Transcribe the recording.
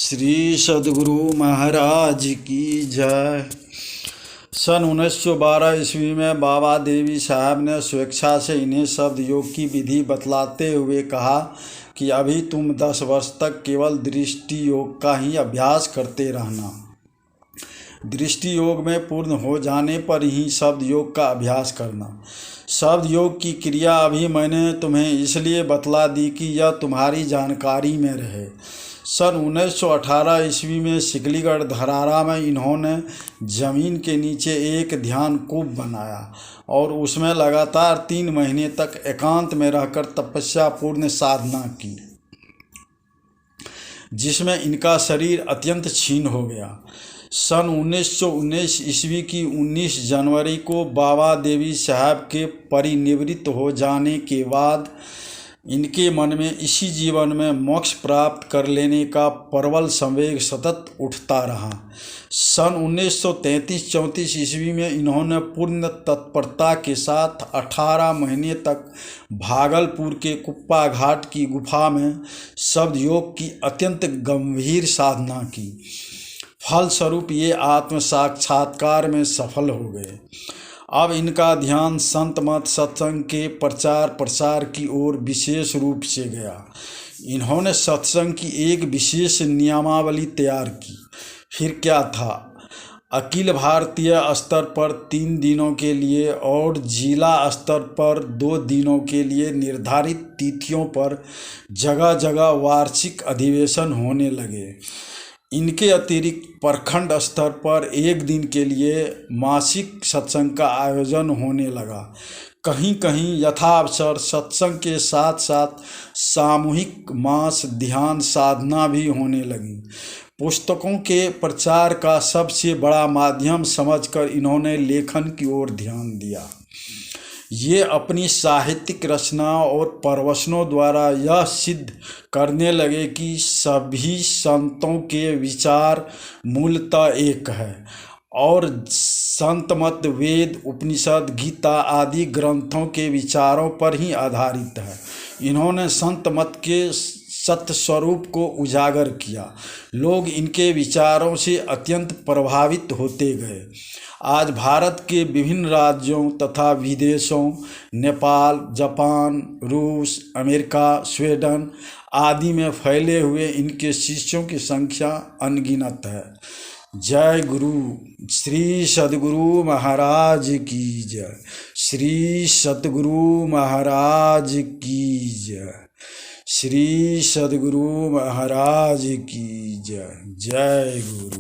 श्री सद्गुरु महाराज की जय। सन 1912 ईस्वी में बाबा देवी साहब ने स्वेच्छा से इन्हें शब्द योग की विधि बतलाते हुए कहा कि अभी तुम 10 वर्ष तक केवल दृष्टि योग का ही अभ्यास करते रहना। दृष्टि योग में पूर्ण हो जाने पर ही शब्द योग का अभ्यास करना। शब्द योग की क्रिया अभी मैंने तुम्हें इसलिए बतला दी कि यह तुम्हारी जानकारी में रहे। सन 1918 ईस्वी में सिकलीगढ़ धरारा में इन्होंने जमीन के नीचे एक ध्यान कूप बनाया और उसमें लगातार 3 महीने तक एकांत में रहकर तपस्या पूर्ण साधना की, जिसमें इनका शरीर अत्यंत क्षीण हो गया। सन 1919 ईस्वी की 19 जनवरी को बाबा देवी साहब के परिनिवृत्त हो जाने के बाद इनके मन में इसी जीवन में मोक्ष प्राप्त कर लेने का प्रबल संवेग सतत उठता रहा। सन 1933-34 ईस्वी में इन्होंने पूर्ण तत्परता के साथ 18 महीने तक भागलपुर के कुप्पा घाट की गुफा में शब्द योग की अत्यंत गंभीर साधना की। फलस्वरूप ये आत्म साक्षात्कार में सफल हो गए। अब इनका ध्यान संत मत सत्संग के प्रचार प्रसार की ओर विशेष रूप से गया। इन्होंने सत्संग की एक विशेष नियमावली तैयार की। फिर क्या था, अखिल भारतीय स्तर पर 3 दिनों के लिए और जिला स्तर पर 2 दिनों के लिए निर्धारित तिथियों पर जगह जगह वार्षिक अधिवेशन होने लगे। इनके अतिरिक्त प्रखंड स्तर पर 1 दिन के लिए मासिक सत्संग का आयोजन होने लगा। कहीं कहीं यथावसर सत्संग के साथ साथ सामूहिक मास ध्यान साधना भी होने लगी। पुस्तकों के प्रचार का सबसे बड़ा माध्यम समझकर इन्होंने लेखन की ओर ध्यान दिया। ये अपनी साहित्यिक रचना और प्रवचनों द्वारा यह सिद्ध करने लगे कि सभी संतों के विचार मूलतः एक है और संत मत वेद उपनिषद गीता आदि ग्रंथों के विचारों पर ही आधारित है। इन्होंने संत मत के सत्य स्वरूप को उजागर किया। लोग इनके विचारों से अत्यंत प्रभावित होते गए। आज भारत के विभिन्न राज्यों तथा विदेशों, नेपाल, जापान, रूस, अमेरिका, स्वीडन आदि में फैले हुए इनके शिष्यों की संख्या अनगिनत है। जय गुरु। श्री सद्गुरु महाराज की जय। श्री सद्गुरु महाराज की जय। श्री सद्गुरु महाराज की जय। जय गुरु।